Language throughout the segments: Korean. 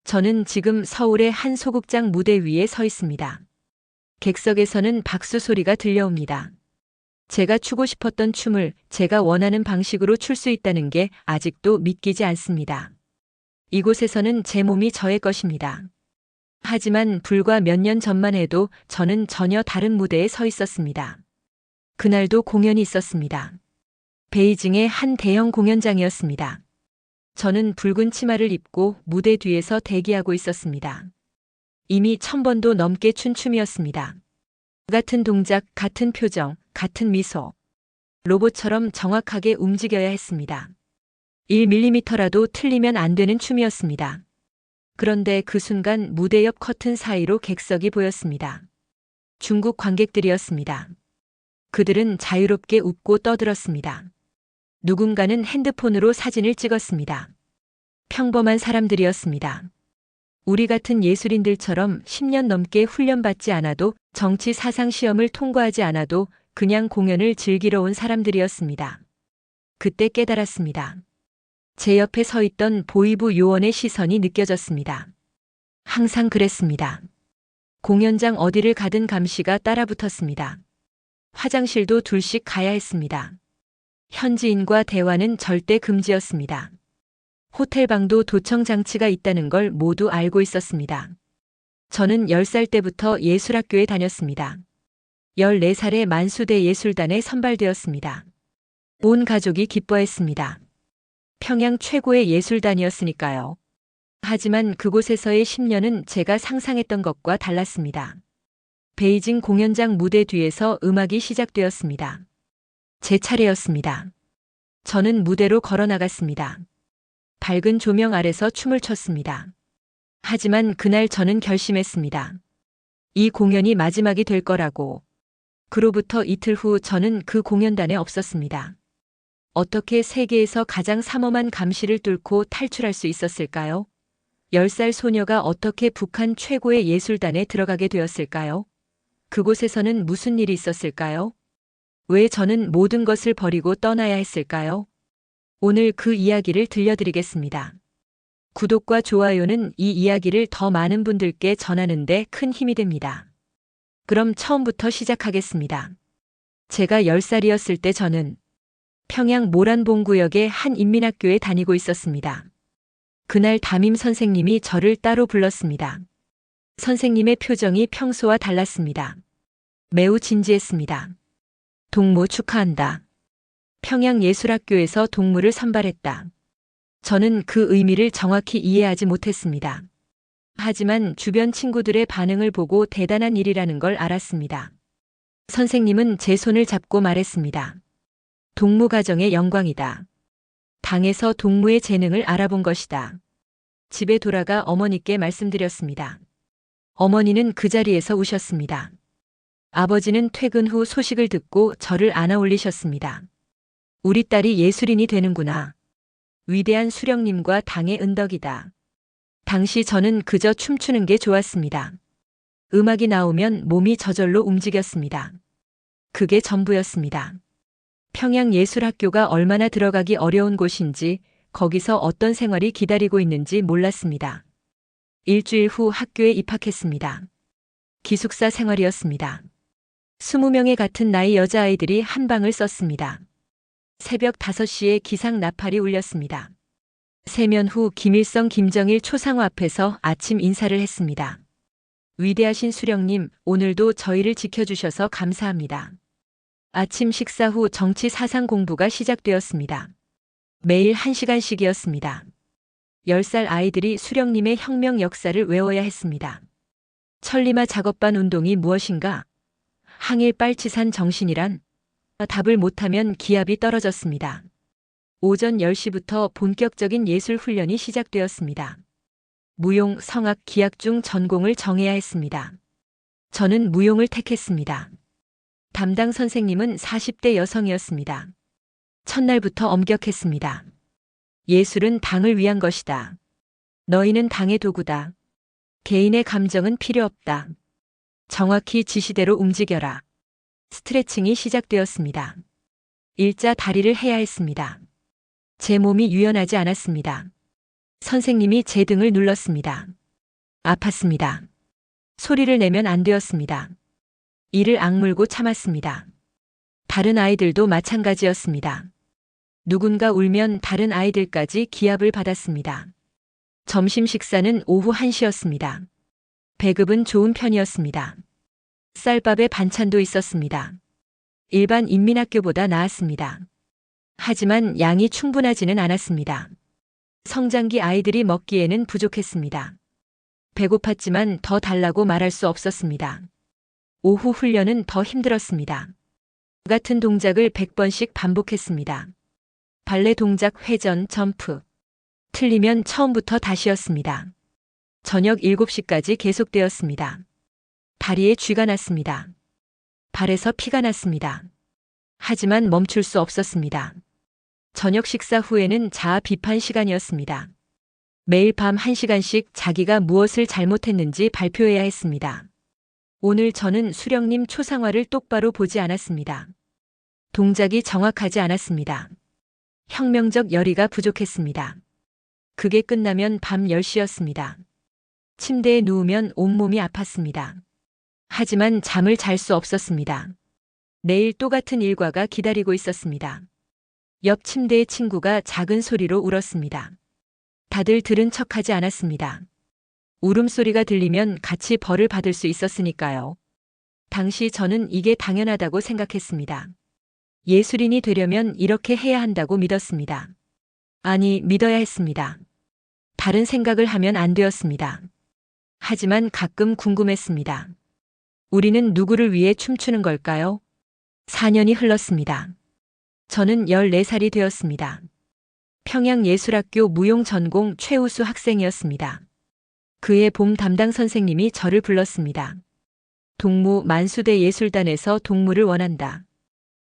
저는 지금 서울의 한 소극장 무대 위에 서 있습니다. 객석에서는 박수 소리가 들려옵니다. 제가 추고 싶었던 춤을 제가 원하는 방식으로 출 수 있다는 게 아직도 믿기지 않습니다. 이곳에서는 제 몸이 저의 것입니다. 하지만 불과 몇 년 전만 해도 저는 전혀 다른 무대에 서 있었습니다. 그날도 공연이 있었습니다. 베이징의 한 대형 공연장이었습니다. 저는 붉은 치마를 입고 무대 뒤에서 대기하고 있었습니다. 이미 1000번도 넘게 춘 춤이었습니다. 같은 동작, 같은 표정, 같은 미소. 로봇처럼 정확하게 움직여야 했습니다. 1mm라도 틀리면 안 되는 춤이었습니다. 그런데 그 순간 무대 옆 커튼 사이로 객석이 보였습니다. 중국 관객들이었습니다. 그들은 자유롭게 웃고 떠들었습니다. 누군가는 핸드폰으로 사진을 찍었습니다. 평범한 사람들이었습니다. 우리 같은 예술인들처럼 10년 넘게 훈련받지 않아도 정치 사상 시험을 통과하지 않아도 그냥 공연을 즐기러 온 사람들이었습니다. 그때 깨달았습니다. 제 옆에 서 있던 보이부 요원의 시선이 느껴졌습니다. 항상 그랬습니다. 공연장 어디를 가든 감시가 따라붙었습니다. 화장실도 둘씩 가야 했습니다. 현지인과 대화는 절대 금지였습니다. 호텔방도 도청 장치가 있다는 걸 모두 알고 있었습니다. 저는 10살 때부터 예술학교에 다녔습니다. 14살에 만수대 예술단에 선발되었습니다. 온 가족이 기뻐했습니다. 평양 최고의 예술단이었으니까요. 하지만 그곳에서의 10년은 제가 상상했던 것과 달랐습니다. 베이징 공연장 무대 뒤에서 음악이 시작되었습니다. 제 차례였습니다. 저는 무대로 걸어 나갔습니다. 밝은 조명 아래서 춤을 췄습니다. 하지만 그날 저는 결심했습니다. 이 공연이 마지막이 될 거라고. 그로부터 이틀 후 저는 그 공연단에 없었습니다. 어떻게 세계에서 가장 삼엄한 감시를 뚫고 탈출할 수 있었을까요? 10살 소녀가 어떻게 북한 최고의 예술단에 들어가게 되었을까요? 그곳에서는 무슨 일이 있었을까요? 왜 저는 모든 것을 버리고 떠나야 했을까요? 오늘 그 이야기를 들려드리겠습니다. 구독과 좋아요는 이 이야기를 더 많은 분들께 전하는 데 큰 힘이 됩니다. 그럼 처음부터 시작하겠습니다. 제가 10살이었을 때 저는 평양 모란봉구역의 한 인민학교에 다니고 있었습니다. 그날 담임 선생님이 저를 따로 불렀습니다. 선생님의 표정이 평소와 달랐습니다. 매우 진지했습니다. 동무 축하한다. 평양예술학교에서 동무를 선발했다. 저는 그 의미를 정확히 이해하지 못했습니다. 하지만 주변 친구들의 반응을 보고 대단한 일이라는 걸 알았습니다. 선생님은 제 손을 잡고 말했습니다. 동무 가정의 영광이다. 당에서 동무의 재능을 알아본 것이다. 집에 돌아가 어머니께 말씀드렸습니다. 어머니는 그 자리에서 우셨습니다. 아버지는 퇴근 후 소식을 듣고 저를 안아 올리셨습니다. 우리 딸이 예술인이 되는구나. 위대한 수령님과 당의 은덕이다. 당시 저는 그저 춤추는 게 좋았습니다. 음악이 나오면 몸이 저절로 움직였습니다. 그게 전부였습니다. 평양예술학교가 얼마나 들어가기 어려운 곳인지, 거기서 어떤 생활이 기다리고 있는지 몰랐습니다. 일주일 후 학교에 입학했습니다. 기숙사 생활이었습니다. 20명의 같은 나이 여자아이들이 한 방을 썼습니다. 새벽 5시에 기상 나팔이 울렸습니다. 세면 후 김일성 김정일 초상화 앞에서 아침 인사를 했습니다. 위대하신 수령님, 오늘도 저희를 지켜주셔서 감사합니다. 아침 식사 후 정치 사상 공부가 시작되었습니다. 매일 1시간씩이었습니다. 10살 아이들이 수령님의 혁명 역사를 외워야 했습니다. 천리마 작업반 운동이 무엇인가? 항일 빨치산 정신이란? 답을 못하면 기합이 떨어졌습니다. 오전 10시부터 본격적인 예술 훈련이 시작되었습니다. 무용, 성악, 기악 중 전공을 정해야 했습니다. 저는 무용을 택했습니다. 담당 선생님은 40대 여성이었습니다. 첫날부터 엄격했습니다. 예술은 당을 위한 것이다. 너희는 당의 도구다. 개인의 감정은 필요 없다. 정확히 지시대로 움직여라. 스트레칭이 시작되었습니다. 일자 다리를 해야 했습니다. 제 몸이 유연하지 않았습니다. 선생님이 제 등을 눌렀습니다. 아팠습니다. 소리를 내면 안 되었습니다. 이를 악물고 참았습니다. 다른 아이들도 마찬가지였습니다. 누군가 울면 다른 아이들까지 기합을 받았습니다. 점심 식사는 오후 1시였습니다. 배급은 좋은 편이었습니다. 쌀밥에 반찬도 있었습니다. 일반 인민학교보다 나았습니다. 하지만 양이 충분하지는 않았습니다. 성장기 아이들이 먹기에는 부족했습니다. 배고팠지만 더 달라고 말할 수 없었습니다. 오후 훈련은 더 힘들었습니다. 같은 동작을 100번씩 반복했습니다. 발레 동작 회전, 점프. 틀리면 처음부터 다시였습니다. 저녁 7시까지 계속되었습니다. 다리에 쥐가 났습니다. 발에서 피가 났습니다. 하지만 멈출 수 없었습니다. 저녁 식사 후에는 자아 비판 시간이었습니다. 매일 밤 1시간씩 자기가 무엇을 잘못했는지 발표해야 했습니다. 오늘 저는 수령님 초상화를 똑바로 보지 않았습니다. 동작이 정확하지 않았습니다. 혁명적 열의가 부족했습니다. 그게 끝나면 밤 10시였습니다. 침대에 누우면 온몸이 아팠습니다. 하지만 잠을 잘 수 없었습니다. 내일 또 같은 일과가 기다리고 있었습니다. 옆 침대의 친구가 작은 소리로 울었습니다. 다들 들은 척하지 않았습니다. 울음소리가 들리면 같이 벌을 받을 수 있었으니까요. 당시 저는 이게 당연하다고 생각했습니다. 예술인이 되려면 이렇게 해야 한다고 믿었습니다. 아니, 믿어야 했습니다. 다른 생각을 하면 안 되었습니다. 하지만 가끔 궁금했습니다. 우리는 누구를 위해 춤추는 걸까요? 4년이 흘렀습니다. 저는 14살이 되었습니다. 평양예술학교 무용 전공 최우수 학생이었습니다. 그해 봄 담당 선생님이 저를 불렀습니다. 동무 만수대 예술단에서 동무를 원한다.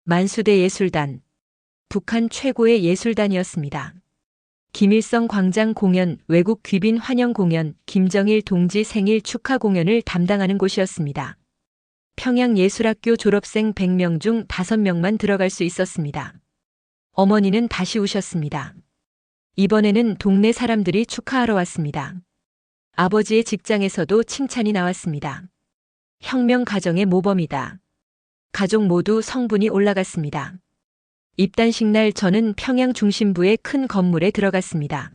만수대 예술단. 북한 최고의 예술단이었습니다. 김일성 광장 공연, 외국 귀빈 환영 공연, 김정일 동지 생일 축하 공연을 담당하는 곳이었습니다. 평양예술학교 졸업생 100명 중 5명만 들어갈 수 있었습니다. 어머니는 다시 우셨습니다. 이번에는 동네 사람들이 축하하러 왔습니다. 아버지의 직장에서도 칭찬이 나왔습니다. 혁명 가정의 모범이다. 가족 모두 성분이 올라갔습니다. 입단식 날 저는 평양 중심부의 큰 건물에 들어갔습니다.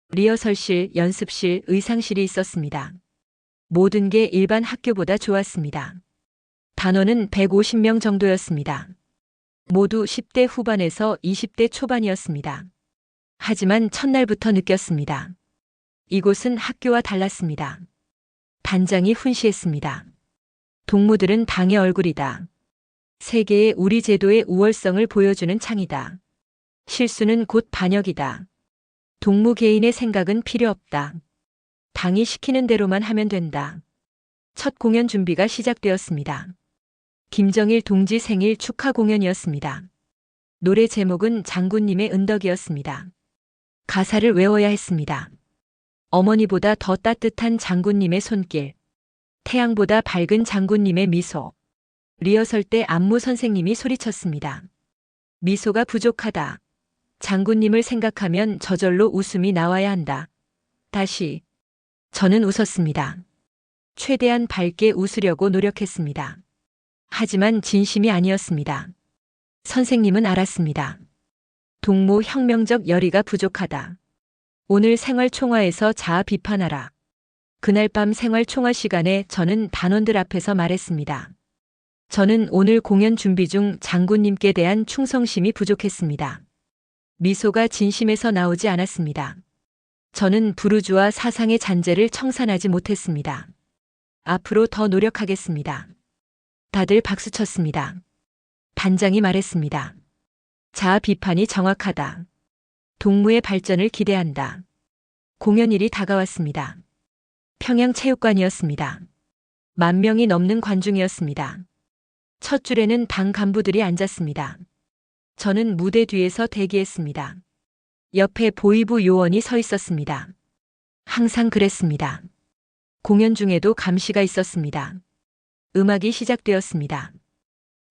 리허설실, 연습실, 의상실이 있었습니다. 모든 게 일반 학교보다 좋았습니다. 단원은 150명 정도였습니다. 모두 10대 후반에서 20대 초반이었습니다. 하지만 첫날부터 느꼈습니다. 이곳은 학교와 달랐습니다. 단장이 훈시했습니다. 동무들은 당의 얼굴이다. 세계의 우리 제도의 우월성을 보여주는 창이다. 실수는 곧 반역이다. 동무 개인의 생각은 필요 없다. 당이 시키는 대로만 하면 된다. 첫 공연 준비가 시작되었습니다. 김정일 동지 생일 축하 공연이었습니다. 노래 제목은 장군님의 은덕이었습니다. 가사를 외워야 했습니다. 어머니보다 더 따뜻한 장군님의 손길, 태양보다 밝은 장군님의 미소. 리허설 때 안무 선생님이 소리쳤습니다. 미소가 부족하다. 장군님을 생각하면 저절로 웃음이 나와야 한다. 다시. 저는 웃었습니다. 최대한 밝게 웃으려고 노력했습니다. 하지만 진심이 아니었습니다. 선생님은 알았습니다. 동무 혁명적 열의가 부족하다. 오늘 생활총화에서 자아 비판하라. 그날 밤 생활총화 시간에 저는 단원들 앞에서 말했습니다. 저는 오늘 공연 준비 중 장군님께 대한 충성심이 부족했습니다. 미소가 진심에서 나오지 않았습니다. 저는 부르주아 사상의 잔재를 청산하지 못했습니다. 앞으로 더 노력하겠습니다. 다들 박수쳤습니다. 단장이 말했습니다. 자아 비판이 정확하다. 동무의 발전을 기대한다. 공연일이 다가왔습니다. 평양체육관이었습니다. 10,000명이 넘는 관중이었습니다. 첫 줄에는 당 간부들이 앉았습니다. 저는 무대 뒤에서 대기했습니다. 옆에 보이부 요원이 서 있었습니다. 항상 그랬습니다. 공연 중에도 감시가 있었습니다. 음악이 시작되었습니다.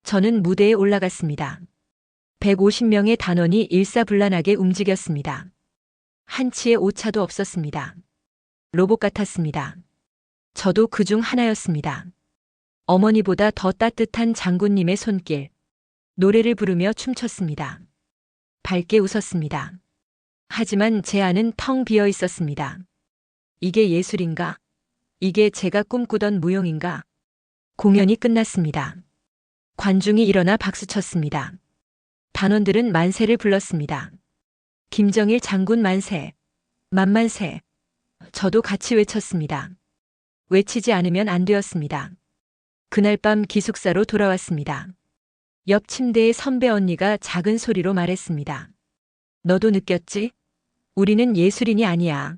저는 무대에 올라갔습니다. 150명의 단원이 일사불란하게 움직였습니다. 한치의 오차도 없었습니다. 로봇 같았습니다. 저도 그중 하나였습니다. 어머니보다 더 따뜻한 장군님의 손길. 노래를 부르며 춤췄습니다. 밝게 웃었습니다. 하지만 제 안은 텅 비어 있었습니다. 이게 예술인가? 이게 제가 꿈꾸던 무용인가? 공연이 끝났습니다. 관중이 일어나 박수쳤습니다. 단원들은 만세를 불렀습니다. 김정일 장군 만세, 만만세. 저도 같이 외쳤습니다. 외치지 않으면 안 되었습니다. 그날 밤 기숙사로 돌아왔습니다. 옆 침대의 선배 언니가 작은 소리로 말했습니다. 너도 느꼈지? 우리는 예술인이 아니야.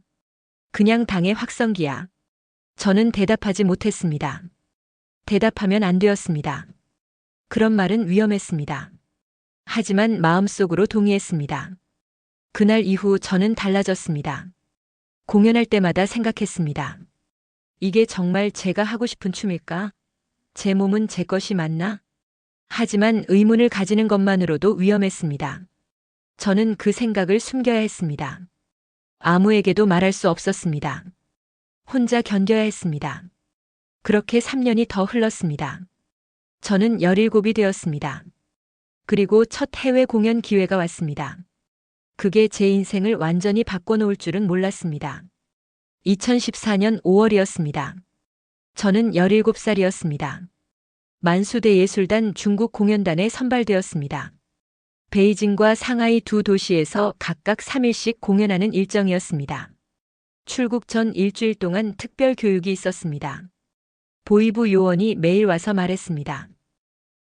그냥 당의 확성기야. 저는 대답하지 못했습니다. 대답하면 안 되었습니다. 그런 말은 위험했습니다. 하지만 마음속으로 동의했습니다. 그날 이후 저는 달라졌습니다. 공연할 때마다 생각했습니다. 이게 정말 제가 하고 싶은 춤일까? 제 몸은 제 것이 맞나? 하지만 의문을 가지는 것만으로도 위험했습니다. 저는 그 생각을 숨겨야 했습니다. 아무에게도 말할 수 없었습니다. 혼자 견뎌야 했습니다. 그렇게 3년이 더 흘렀습니다. 저는 17이 되었습니다. 그리고 첫 해외 공연 기회가 왔습니다. 그게 제 인생을 완전히 바꿔놓을 줄은 몰랐습니다. 2014년 5월이었습니다. 저는 17살이었습니다. 만수대예술단 중국 공연단에 선발되었습니다. 베이징과 상하이 두 도시에서 각각 3일씩 공연하는 일정이었습니다. 출국 전 일주일 동안 특별 교육이 있었습니다. 보이부 요원이 매일 와서 말했습니다.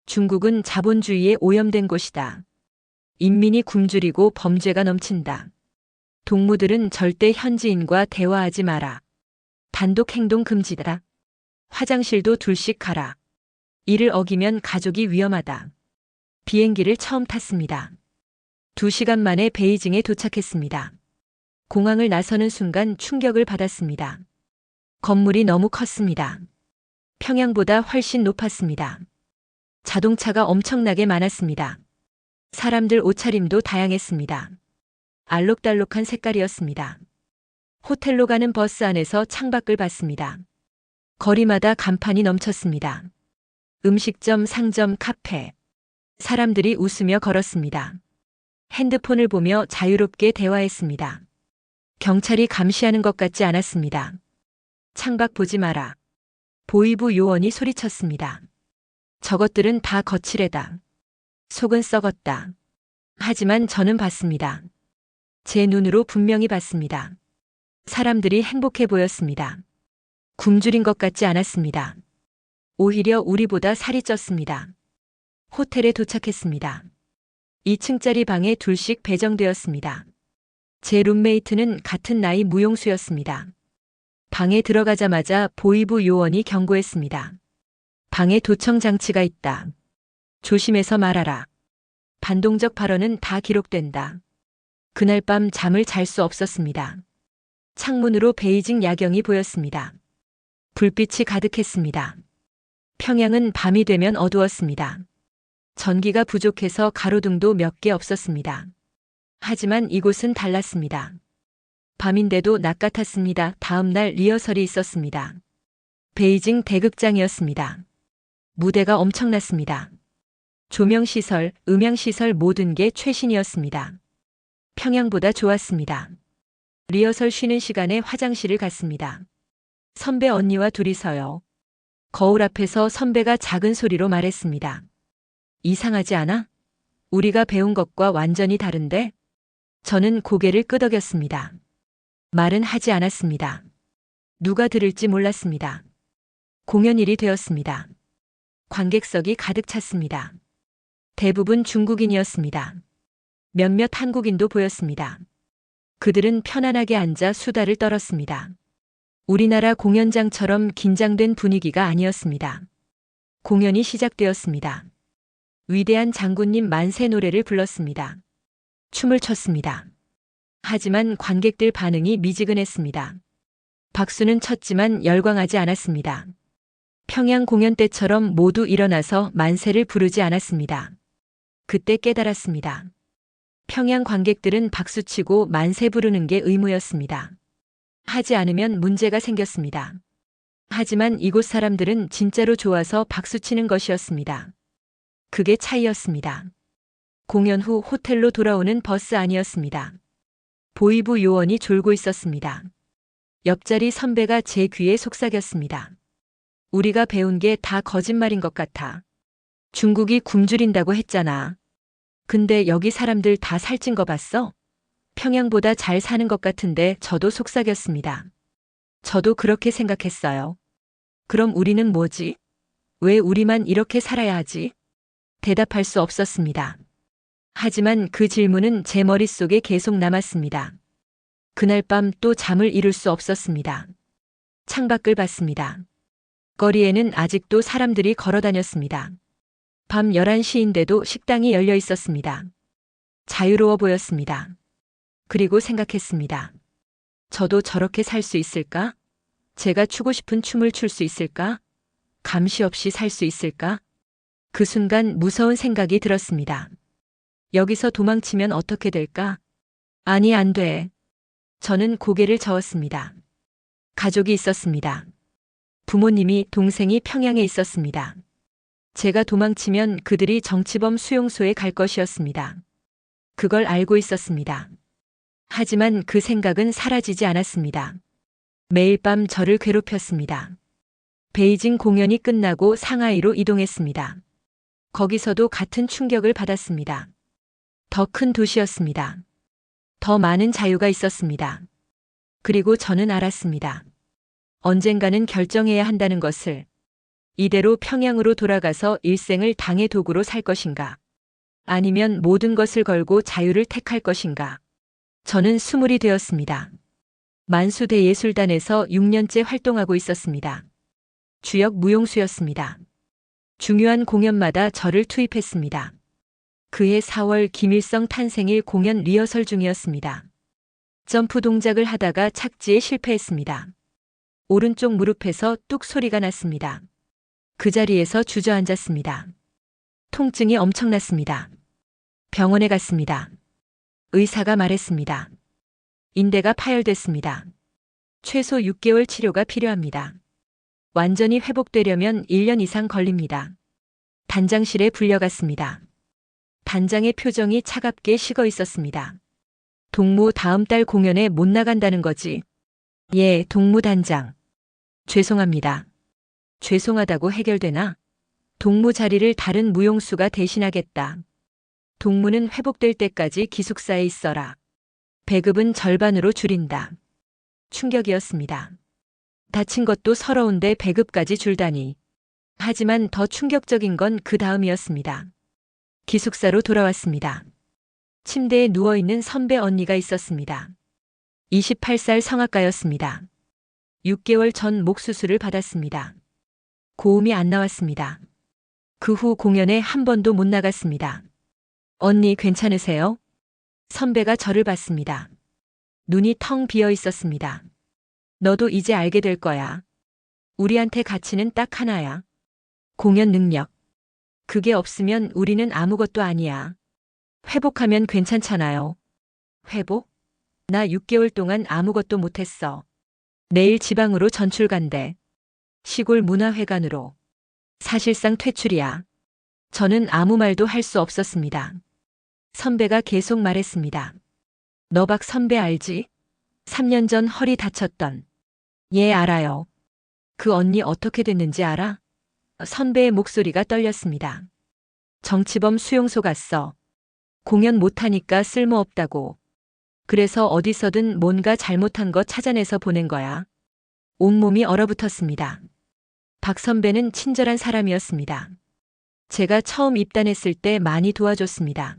중국은 자본주의에 오염된 곳이다. 인민이 굶주리고 범죄가 넘친다. 동무들은 절대 현지인과 대화하지 마라. 단독 행동 금지다. 화장실도 둘씩 가라. 이를 어기면 가족이 위험하다. 비행기를 처음 탔습니다. 2시간 만에 베이징에 도착했습니다. 공항을 나서는 순간 충격을 받았습니다. 건물이 너무 컸습니다. 평양보다 훨씬 높았습니다. 자동차가 엄청나게 많았습니다. 사람들 옷차림도 다양했습니다. 알록달록한 색깔이었습니다. 호텔로 가는 버스 안에서 창밖을 봤습니다. 거리마다 간판이 넘쳤습니다. 음식점, 상점, 카페. 사람들이 웃으며 걸었습니다. 핸드폰을 보며 자유롭게 대화했습니다. 경찰이 감시하는 것 같지 않았습니다. 창밖 보지 마라. 보이부 요원이 소리쳤습니다. 저것들은 다 거칠애다. 속은 썩었다. 하지만 저는 봤습니다. 제 눈으로 분명히 봤습니다. 사람들이 행복해 보였습니다. 굶주린 것 같지 않았습니다. 오히려 우리보다 살이 쪘습니다. 호텔에 도착했습니다. 2층짜리 방에 둘씩 배정되었습니다. 제 룸메이트는 같은 나이 무용수였습니다. 방에 들어가자마자 보이부 요원이 경고했습니다. 방에 도청 장치가 있다. 조심해서 말하라. 반동적 발언은 다 기록된다. 그날 밤 잠을 잘 수 없었습니다. 창문으로 베이징 야경이 보였습니다. 불빛이 가득했습니다. 평양은 밤이 되면 어두웠습니다. 전기가 부족해서 가로등도 몇 개 없었습니다. 하지만 이곳은 달랐습니다. 밤인데도 낮 같았습니다. 다음 날 리허설이 있었습니다. 베이징 대극장이었습니다. 무대가 엄청났습니다. 조명시설, 음향시설 모든 게 최신이었습니다. 평양보다 좋았습니다. 리허설 쉬는 시간에 화장실을 갔습니다. 선배 언니와 둘이서요. 거울 앞에서 선배가 작은 소리로 말했습니다. 이상하지 않아? 우리가 배운 것과 완전히 다른데? 저는 고개를 끄덕였습니다. 말은 하지 않았습니다. 누가 들을지 몰랐습니다. 공연일이 되었습니다. 관객석이 가득 찼습니다. 대부분 중국인이었습니다. 몇몇 한국인도 보였습니다. 그들은 편안하게 앉아 수다를 떨었습니다. 우리나라 공연장처럼 긴장된 분위기가 아니었습니다. 공연이 시작되었습니다. 위대한 장군님 만세 노래를 불렀습니다. 춤을 췄습니다. 하지만 관객들 반응이 미지근했습니다. 박수는 쳤지만 열광하지 않았습니다. 평양 공연 때처럼 모두 일어나서 만세를 부르지 않았습니다. 그때 깨달았습니다. 평양 관객들은 박수치고 만세 부르는 게 의무였습니다. 하지 않으면 문제가 생겼습니다. 하지만 이곳 사람들은 진짜로 좋아서 박수치는 것이었습니다. 그게 차이였습니다. 공연 후 호텔로 돌아오는 버스 안이었습니다. 보이부 요원이 졸고 있었습니다. 옆자리 선배가 제 귀에 속삭였습니다. 우리가 배운 게 다 거짓말인 것 같아. 중국이 굶주린다고 했잖아. 근데 여기 사람들 다 살찐 거 봤어? 평양보다 잘 사는 것 같은데 저도 속삭였습니다. 저도 그렇게 생각했어요. 그럼 우리는 뭐지? 왜 우리만 이렇게 살아야 하지? 대답할 수 없었습니다. 하지만 그 질문은 제 머릿속에 계속 남았습니다. 그날 밤 또 잠을 이룰 수 없었습니다. 창밖을 봤습니다. 거리에는 아직도 사람들이 걸어 다녔습니다. 밤 11시인데도 식당이 열려 있었습니다. 자유로워 보였습니다. 그리고 생각했습니다. 저도 저렇게 살 수 있을까? 제가 추고 싶은 춤을 출 수 있을까? 감시 없이 살 수 있을까? 그 순간 무서운 생각이 들었습니다. 여기서 도망치면 어떻게 될까? 아니, 안 돼. 저는 고개를 저었습니다. 가족이 있었습니다. 부모님이, 동생이 평양에 있었습니다. 제가 도망치면 그들이 정치범 수용소에 갈 것이었습니다. 그걸 알고 있었습니다. 하지만 그 생각은 사라지지 않았습니다. 매일 밤 저를 괴롭혔습니다. 베이징 공연이 끝나고 상하이로 이동했습니다. 거기서도 같은 충격을 받았습니다. 더 큰 도시였습니다. 더 많은 자유가 있었습니다. 그리고 저는 알았습니다. 언젠가는 결정해야 한다는 것을. 이대로 평양으로 돌아가서 일생을 당의 도구로 살 것인가? 아니면 모든 것을 걸고 자유를 택할 것인가? 저는 20이 되었습니다. 만수대예술단에서 6년째 활동하고 있었습니다. 주역 무용수였습니다. 중요한 공연마다 저를 투입했습니다. 그해 4월 김일성 탄생일 공연 리허설 중이었습니다. 점프 동작을 하다가 착지에 실패했습니다. 오른쪽 무릎에서 뚝 소리가 났습니다. 그 자리에서 주저앉았습니다. 통증이 엄청났습니다. 병원에 갔습니다. 의사가 말했습니다. 인대가 파열됐습니다. 최소 6개월 치료가 필요합니다. 완전히 회복되려면 1년 이상 걸립니다. 단장실에 불려갔습니다. 단장의 표정이 차갑게 식어 있었습니다. 동무 다음 달 공연에 못 나간다는 거지? 예, 동무 단장. 죄송합니다. 죄송하다고 해결되나? 동무 자리를 다른 무용수가 대신하겠다. 동무는 회복될 때까지 기숙사에 있어라. 배급은 절반으로 줄인다. 충격이었습니다. 다친 것도 서러운데 배급까지 줄다니. 하지만 더 충격적인 건 그 다음이었습니다. 기숙사로 돌아왔습니다. 침대에 누워있는 선배 언니가 있었습니다. 28살 성악가였습니다. 6개월 전 목 수술을 받았습니다. 고음이 안 나왔습니다. 그 후 공연에 한 번도 못 나갔습니다. 언니 괜찮으세요? 선배가 저를 봤습니다. 눈이 텅 비어 있었습니다. 너도 이제 알게 될 거야. 우리한테 가치는 딱 하나야. 공연 능력. 그게 없으면 우리는 아무것도 아니야. 회복하면 괜찮잖아요. 회복? 나 6개월 동안 아무것도 못했어. 내일 지방으로 전출 간대. 시골 문화회관으로. 사실상 퇴출이야. 저는 아무 말도 할 수 없었습니다. 선배가 계속 말했습니다. 너 박 선배 알지? 3년 전 허리 다쳤던. 예, 알아요. 그 언니 어떻게 됐는지 알아? 선배의 목소리가 떨렸습니다. 정치범 수용소 갔어. 공연 못하니까 쓸모없다고. 그래서 어디서든 뭔가 잘못한 거 찾아내서 보낸 거야. 온몸이 얼어붙었습니다. 박 선배는 친절한 사람이었습니다. 제가 처음 입단했을 때 많이 도와줬습니다.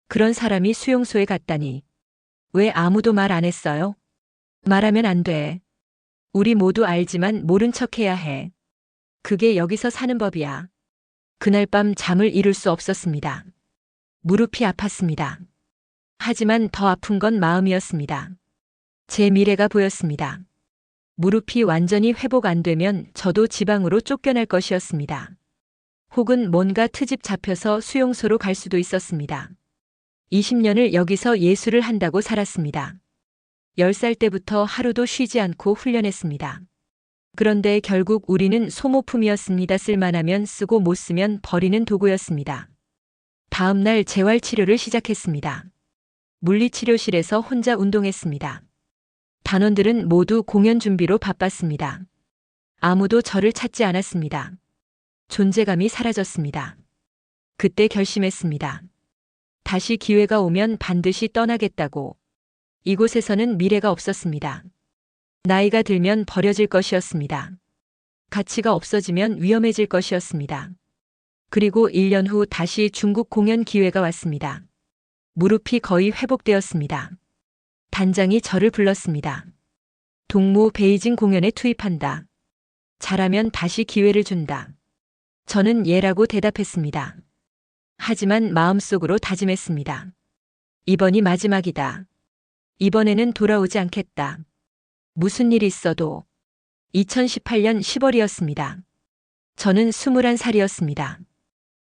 그런 사람이 수용소에 갔다니. 왜 아무도 말 안 했어요? 말하면 안 돼. 우리 모두 알지만 모른 척 해야 해. 그게 여기서 사는 법이야. 그날 밤 잠을 이룰 수 없었습니다. 무릎이 아팠습니다. 하지만 더 아픈 건 마음이었습니다. 제 미래가 보였습니다. 무릎이 완전히 회복 안 되면 저도 지방으로 쫓겨날 것이었습니다. 혹은 뭔가 트집 잡혀서 수용소로 갈 수도 있었습니다. 20년을 여기서 예술을 한다고 살았습니다. 10살 때부터 하루도 쉬지 않고 훈련했습니다. 그런데 결국 우리는 소모품이었습니다. 쓸만하면 쓰고 못 쓰면 버리는 도구였습니다. 다음 날 재활치료를 시작했습니다. 물리치료실에서 혼자 운동했습니다. 단원들은 모두 공연 준비로 바빴습니다. 아무도 저를 찾지 않았습니다. 존재감이 사라졌습니다. 그때 결심했습니다. 다시 기회가 오면 반드시 떠나겠다고. 이곳에서는 미래가 없었습니다. 나이가 들면 버려질 것이었습니다. 가치가 없어지면 위험해질 것이었습니다. 그리고 1년 후 다시 중국 공연 기회가 왔습니다. 무릎이 거의 회복되었습니다. 단장이 저를 불렀습니다. 동무 베이징 공연에 투입한다. 잘하면 다시 기회를 준다. 저는 예라고 대답했습니다. 하지만 마음속으로 다짐했습니다. 이번이 마지막이다. 이번에는 돌아오지 않겠다. 무슨 일이 있어도. 2018년 10월이었습니다. 저는 21살이었습니다.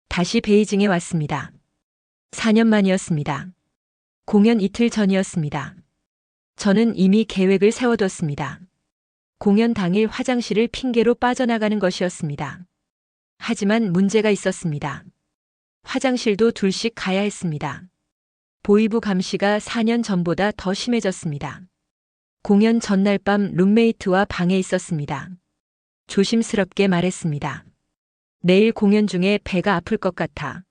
다시 베이징에 왔습니다. 4년 만이었습니다. 공연 이틀 전이었습니다. 저는 이미 계획을 세워뒀습니다. 공연 당일 화장실을 핑계로 빠져나가는 것이었습니다. 하지만 문제가 있었습니다. 화장실도 둘씩 가야 했습니다. 보이부 감시가 4년 전보다 더 심해졌습니다. 공연 전날 밤 룸메이트와 방에 있었습니다. 조심스럽게 말했습니다. 내일 공연 중에 배가 아플 것 같아.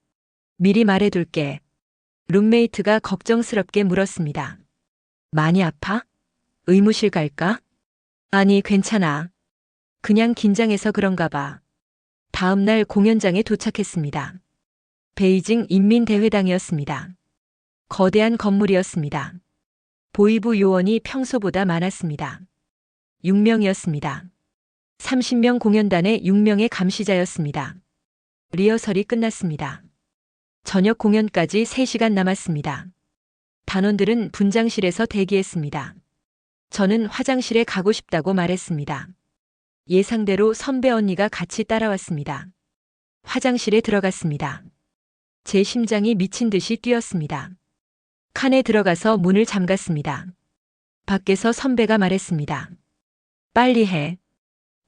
미리 말해둘게. 룸메이트가 걱정스럽게 물었습니다. 많이 아파? 의무실 갈까? 아니, 괜찮아. 그냥 긴장해서 그런가 봐. 다음 날 공연장에 도착했습니다. 베이징 인민대회당이었습니다. 거대한 건물이었습니다. 보이부 요원이 평소보다 많았습니다. 6명이었습니다. 30명 공연단에 6명의 감시자였습니다. 리허설이 끝났습니다. 저녁 공연까지 3시간 남았습니다. 단원들은 분장실에서 대기했습니다. 저는 화장실에 가고 싶다고 말했습니다. 예상대로 선배 언니가 같이 따라왔습니다. 화장실에 들어갔습니다. 제 심장이 미친 듯이 뛰었습니다. 칸에 들어가서 문을 잠갔습니다. 밖에서 선배가 말했습니다. 빨리 해.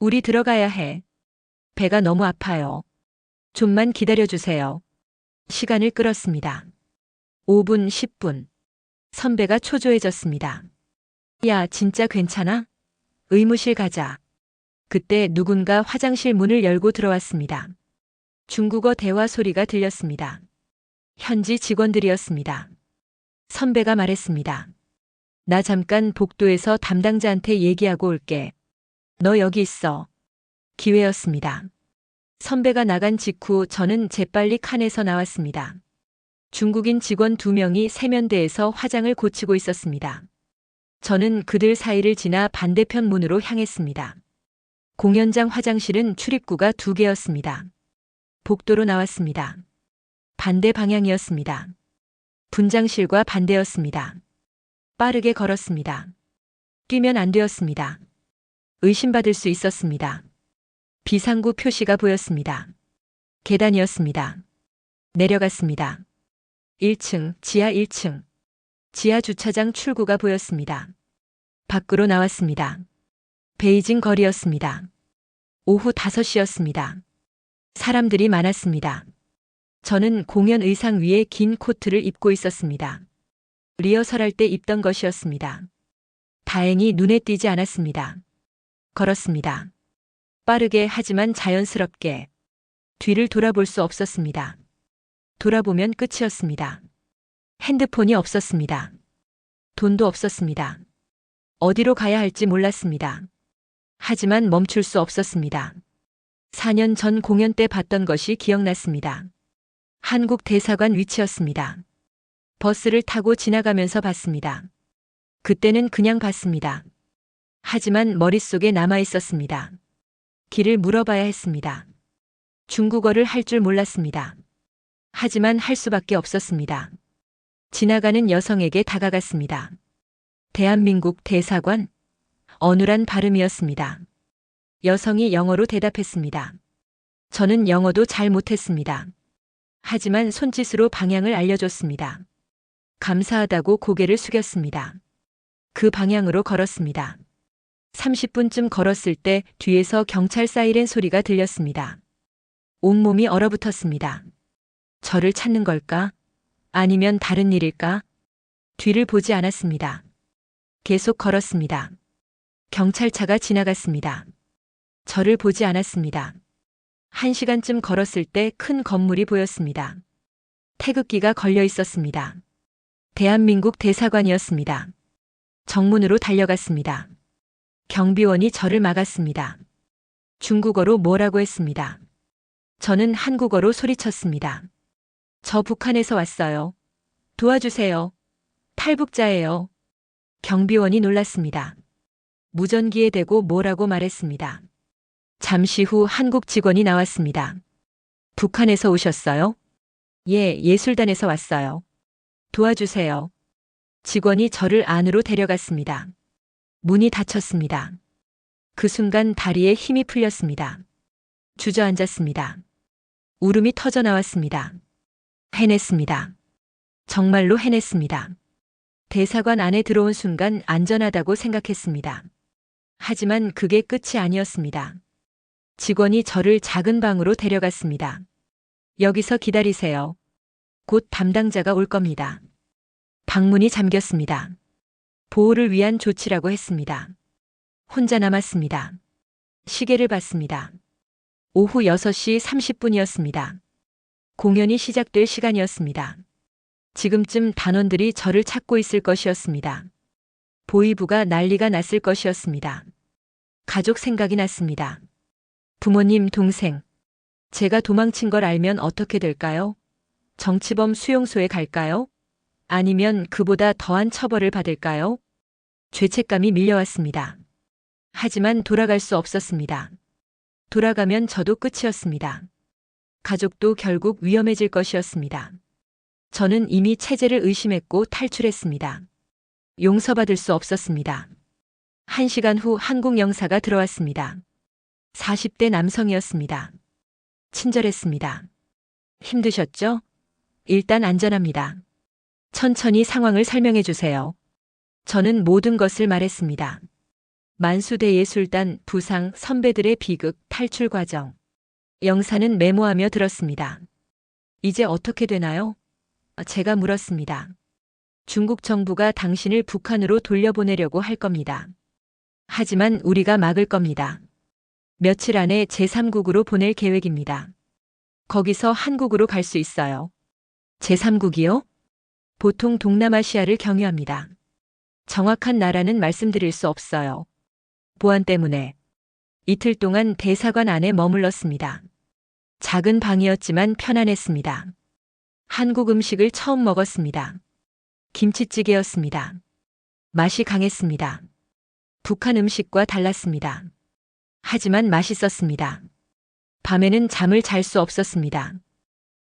우리 들어가야 해. 배가 너무 아파요. 좀만 기다려주세요. 시간을 끌었습니다. 5분, 10분. 선배가 초조해졌습니다. 야, 진짜 괜찮아? 의무실 가자. 그때 누군가 화장실 문을 열고 들어왔습니다. 중국어 대화 소리가 들렸습니다. 현지 직원들이었습니다. 선배가 말했습니다. 나 잠깐 복도에서 담당자한테 얘기하고 올게. 너 여기 있어. 기회였습니다. 선배가 나간 직후 저는 재빨리 칸에서 나왔습니다. 중국인 직원 2명이 세면대에서 화장을 고치고 있었습니다. 저는 그들 사이를 지나 반대편 문으로 향했습니다. 공연장 화장실은 출입구가 2개였습니다. 복도로 나왔습니다. 반대 방향이었습니다. 분장실과 반대였습니다. 빠르게 걸었습니다. 뛰면 안 되었습니다. 의심받을 수 있었습니다. 비상구 표시가 보였습니다. 계단이었습니다. 내려갔습니다. 1층, 지하 1층. 지하 주차장 출구가 보였습니다. 밖으로 나왔습니다. 베이징 거리였습니다. 오후 5시였습니다. 사람들이 많았습니다. 저는 공연 의상 위에 긴 코트를 입고 있었습니다. 리허설할 때 입던 것이었습니다. 다행히 눈에 띄지 않았습니다. 걸었습니다. 빠르게 하지만 자연스럽게. 뒤를 돌아볼 수 없었습니다. 돌아보면 끝이었습니다. 핸드폰이 없었습니다. 돈도 없었습니다. 어디로 가야 할지 몰랐습니다. 하지만 멈출 수 없었습니다. 4년 전 공연 때 봤던 것이 기억났습니다. 한국 대사관 위치였습니다. 버스를 타고 지나가면서 봤습니다. 그때는 그냥 봤습니다. 하지만 머릿속에 남아 있었습니다. 길을 물어봐야 했습니다. 중국어를 할 줄 몰랐습니다. 하지만 할 수밖에 없었습니다. 지나가는 여성에게 다가갔습니다. 대한민국 대사관? 어눌한 발음이었습니다. 여성이 영어로 대답했습니다. 저는 영어도 잘 못했습니다. 하지만 손짓으로 방향을 알려줬습니다. 감사하다고 고개를 숙였습니다. 그 방향으로 걸었습니다. 30분쯤 걸었을 때 뒤에서 경찰 사이렌 소리가 들렸습니다. 온몸이 얼어붙었습니다. 저를 찾는 걸까? 아니면 다른 일일까? 뒤를 보지 않았습니다. 계속 걸었습니다. 경찰차가 지나갔습니다. 저를 보지 않았습니다. 1시간쯤 걸었을 때 큰 건물이 보였습니다. 태극기가 걸려 있었습니다. 대한민국 대사관이었습니다. 정문으로 달려갔습니다. 경비원이 저를 막았습니다. 중국어로 뭐라고 했습니다. 저는 한국어로 소리쳤습니다. 저 북한에서 왔어요. 도와주세요. 탈북자예요. 경비원이 놀랐습니다. 무전기에 대고 뭐라고 말했습니다. 잠시 후 한국 직원이 나왔습니다. 북한에서 오셨어요? 예, 예술단에서 왔어요. 도와주세요. 직원이 저를 안으로 데려갔습니다. 문이 닫혔습니다. 그 순간 다리에 힘이 풀렸습니다. 주저앉았습니다. 울음이 터져 나왔습니다. 해냈습니다. 정말로 해냈습니다. 대사관 안에 들어온 순간 안전하다고 생각했습니다. 하지만 그게 끝이 아니었습니다. 직원이 저를 작은 방으로 데려갔습니다. 여기서 기다리세요. 곧 담당자가 올 겁니다. 방문이 잠겼습니다. 보호를 위한 조치라고 했습니다. 혼자 남았습니다. 시계를 봤습니다. 오후 6시 30분이었습니다. 공연이 시작될 시간이었습니다. 지금쯤 단원들이 저를 찾고 있을 것이었습니다. 보위부가 난리가 났을 것이었습니다. 가족 생각이 났습니다. 부모님, 동생. 제가 도망친 걸 알면 어떻게 될까요? 정치범 수용소에 갈까요? 아니면 그보다 더한 처벌을 받을까요? 죄책감이 밀려왔습니다. 하지만 돌아갈 수 없었습니다. 돌아가면 저도 끝이었습니다. 가족도 결국 위험해질 것이었습니다. 저는 이미 체제를 의심했고 탈출했습니다. 용서받을 수 없었습니다. 1시간 후 한국 영사가 들어왔습니다. 40대 남성이었습니다. 친절했습니다. 힘드셨죠? 일단 안전합니다. 천천히 상황을 설명해 주세요. 저는 모든 것을 말했습니다. 만수대예술단 부상 선배들의 비극 탈출 과정. 영사는 메모하며 들었습니다. 이제 어떻게 되나요? 제가 물었습니다. 중국 정부가 당신을 북한으로 돌려보내려고 할 겁니다. 하지만 우리가 막을 겁니다. 며칠 안에 제3국으로 보낼 계획입니다. 거기서 한국으로 갈 수 있어요. 제3국이요? 보통 동남아시아를 경유합니다. 정확한 나라는 말씀드릴 수 없어요. 보안 때문에. 이틀 동안 대사관 안에 머물렀습니다. 작은 방이었지만 편안했습니다. 한국 음식을 처음 먹었습니다. 김치찌개였습니다. 맛이 강했습니다. 북한 음식과 달랐습니다. 하지만 맛있었습니다. 밤에는 잠을 잘 수 없었습니다.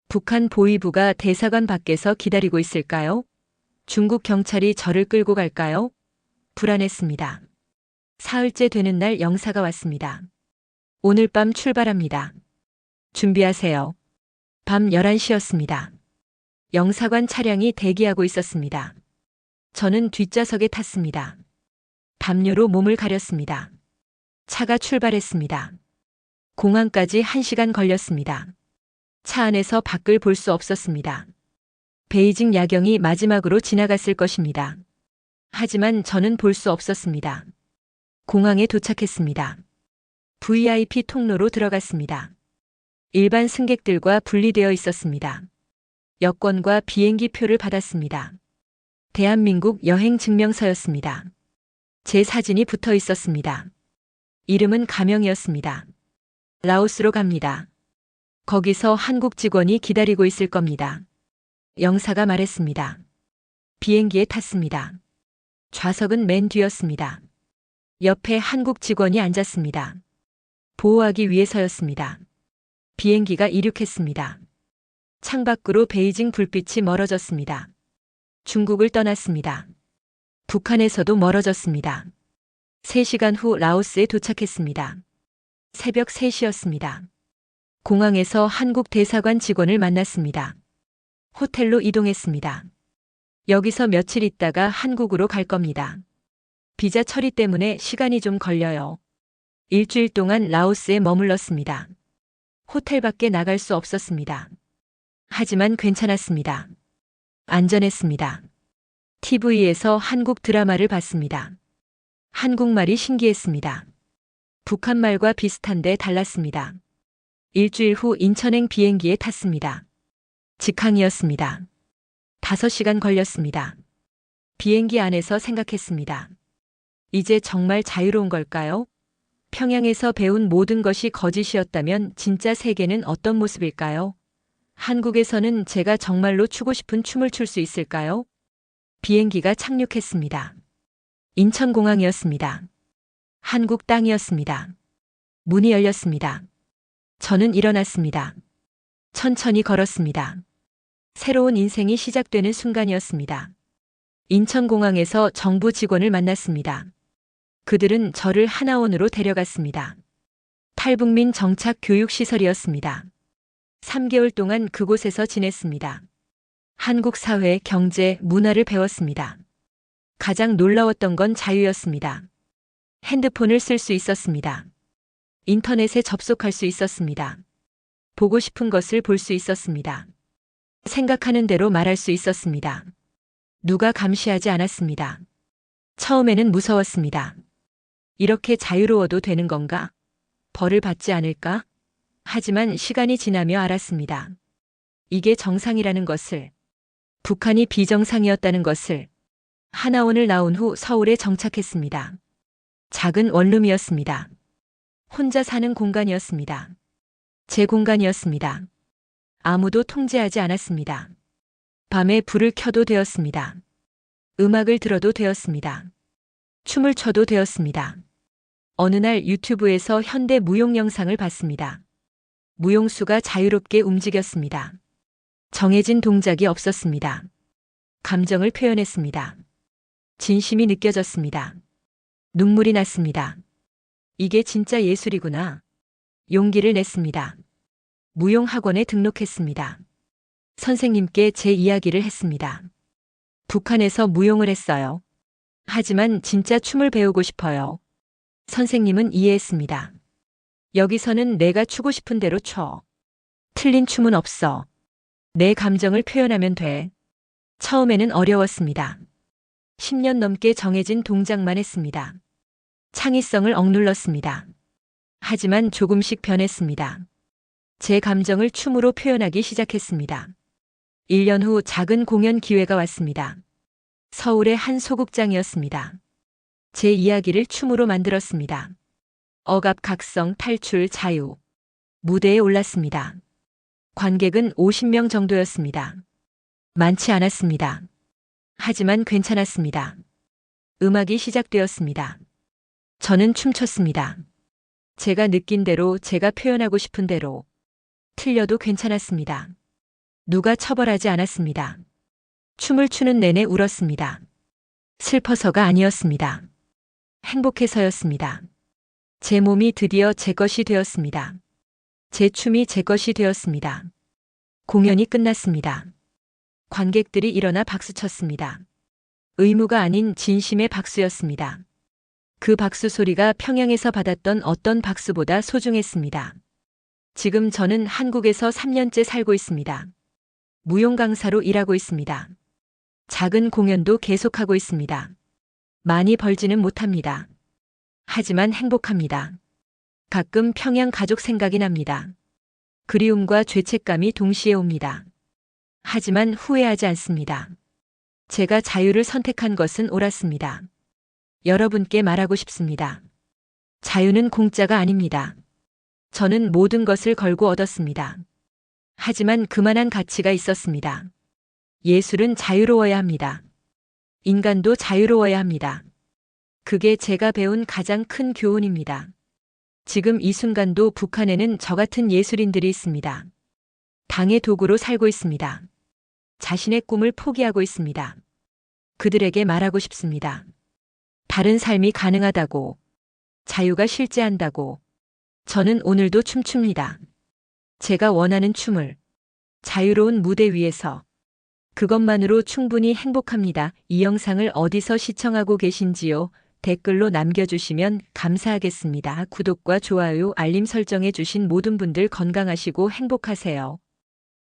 북한 보위부가 대사관 밖에서 기다리고 있을까요? 중국 경찰이 저를 끌고 갈까요? 불안했습니다. 사흘째 되는 날 영사가 왔습니다. 오늘 밤 출발합니다. 준비하세요. 밤 11시였습니다. 영사관 차량이 대기하고 있었습니다. 저는 뒷좌석에 탔습니다. 담요로 몸을 가렸습니다. 차가 출발했습니다. 공항까지 1시간 걸렸습니다. 차 안에서 밖을 볼 수 없었습니다. 베이징 야경이 마지막으로 지나갔을 것입니다. 하지만 저는 볼 수 없었습니다. 공항에 도착했습니다. VIP 통로로 들어갔습니다. 일반 승객들과 분리되어 있었습니다. 여권과 비행기 표를 받았습니다. 대한민국 여행 증명서였습니다. 제 사진이 붙어 있었습니다. 이름은 가명이었습니다. 라오스로 갑니다. 거기서 한국 직원이 기다리고 있을 겁니다. 영사가 말했습니다. 비행기에 탔습니다. 좌석은 맨 뒤였습니다. 옆에 한국 직원이 앉았습니다. 보호하기 위해서였습니다. 비행기가 이륙했습니다. 창밖으로 베이징 불빛이 멀어졌습니다. 중국을 떠났습니다. 북한에서도 멀어졌습니다. 3시간 후 라오스에 도착했습니다. 새벽 3시였습니다. 공항에서 한국 대사관 직원을 만났습니다. 호텔로 이동했습니다. 여기서 며칠 있다가 한국으로 갈 겁니다. 비자 처리 때문에 시간이 좀 걸려요. 일주일 동안 라오스에 머물렀습니다. 호텔밖에 나갈 수 없었습니다. 하지만 괜찮았습니다. 안전했습니다. TV에서 한국 드라마를 봤습니다. 한국말이 신기했습니다. 북한말과 비슷한데 달랐습니다. 일주일 후 인천행 비행기에 탔습니다. 직항이었습니다. 5시간 걸렸습니다. 비행기 안에서 생각했습니다. 이제 정말 자유로운 걸까요? 평양에서 배운 모든 것이 거짓이었다면 진짜 세계는 어떤 모습일까요? 한국에서는 제가 정말로 추고 싶은 춤을 출 수 있을까요? 비행기가 착륙했습니다. 인천공항이었습니다. 한국 땅이었습니다. 문이 열렸습니다. 저는 일어났습니다. 천천히 걸었습니다. 새로운 인생이 시작되는 순간이었습니다. 인천공항에서 정부 직원을 만났습니다. 그들은 저를 하나원으로 데려갔습니다. 탈북민 정착 교육시설이었습니다. 3개월 동안 그곳에서 지냈습니다. 한국 사회, 경제, 문화를 배웠습니다. 가장 놀라웠던 건 자유였습니다. 핸드폰을 쓸 수 있었습니다. 인터넷에 접속할 수 있었습니다. 보고 싶은 것을 볼 수 있었습니다. 생각하는 대로 말할 수 있었습니다. 누가 감시하지 않았습니다. 처음에는 무서웠습니다. 이렇게 자유로워도 되는 건가? 벌을 받지 않을까? 하지만 시간이 지나며 알았습니다. 이게 정상이라는 것을, 북한이 비정상이었다는 것을. 하나원을 나온 후 서울에 정착했습니다. 작은 원룸이었습니다. 혼자 사는 공간이었습니다. 제 공간이었습니다. 아무도 통제하지 않았습니다. 밤에 불을 켜도 되었습니다. 음악을 들어도 되었습니다. 춤을 춰도 되었습니다. 어느 날 유튜브에서 현대 무용 영상을 봤습니다. 무용수가 자유롭게 움직였습니다. 정해진 동작이 없었습니다. 감정을 표현했습니다. 진심이 느껴졌습니다. 눈물이 났습니다. 이게 진짜 예술이구나. 용기를 냈습니다. 무용학원에 등록했습니다. 선생님께 제 이야기를 했습니다. 북한에서 무용을 했어요. 하지만 진짜 춤을 배우고 싶어요. 선생님은 이해했습니다. 여기서는 내가 추고 싶은 대로 춰. 틀린 춤은 없어. 내 감정을 표현하면 돼. 처음에는 어려웠습니다. 10년 넘게 정해진 동작만 했습니다. 창의성을 억눌렀습니다. 하지만 조금씩 변했습니다. 제 감정을 춤으로 표현하기 시작했습니다. 1년 후 작은 공연 기회가 왔습니다. 서울의 한 소극장이었습니다. 제 이야기를 춤으로 만들었습니다. 억압, 각성, 탈출, 자유. 무대에 올랐습니다. 관객은 50명 정도였습니다. 많지 않았습니다. 하지만 괜찮았습니다. 음악이 시작되었습니다. 저는 춤췄습니다. 제가 느낀 대로, 제가 표현하고 싶은 대로. 틀려도 괜찮았습니다. 누가 처벌하지 않았습니다. 춤을 추는 내내 울었습니다. 슬퍼서가 아니었습니다. 행복해서였습니다. 제 몸이 드디어 제 것이 되었습니다. 제 춤이 제 것이 되었습니다. 공연이 끝났습니다. 관객들이 일어나 박수쳤습니다. 의무가 아닌 진심의 박수였습니다. 그 박수 소리가 평양에서 받았던 어떤 박수보다 소중했습니다. 지금 저는 한국에서 3년째 살고 있습니다. 무용 강사로 일하고 있습니다. 작은 공연도 계속하고 있습니다. 많이 벌지는 못합니다. 하지만 행복합니다. 가끔 평양 가족 생각이 납니다. 그리움과 죄책감이 동시에 옵니다. 하지만 후회하지 않습니다. 제가 자유를 선택한 것은 옳았습니다. 여러분께 말하고 싶습니다. 자유는 공짜가 아닙니다. 저는 모든 것을 걸고 얻었습니다. 하지만 그만한 가치가 있었습니다. 예술은 자유로워야 합니다. 인간도 자유로워야 합니다. 그게 제가 배운 가장 큰 교훈입니다. 지금 이 순간도 북한에는 저 같은 예술인들이 있습니다. 당의 도구로 살고 있습니다. 자신의 꿈을 포기하고 있습니다. 그들에게 말하고 싶습니다. 다른 삶이 가능하다고, 자유가 실제한다고. 저는 오늘도 춤춥니다. 제가 원하는 춤을, 자유로운 무대 위에서. 그것만으로 충분히 행복합니다. 이 영상을 어디서 시청하고 계신지요? 댓글로 남겨주시면 감사하겠습니다. 구독과 좋아요, 알림 설정해 주신 모든 분들 건강하시고 행복하세요.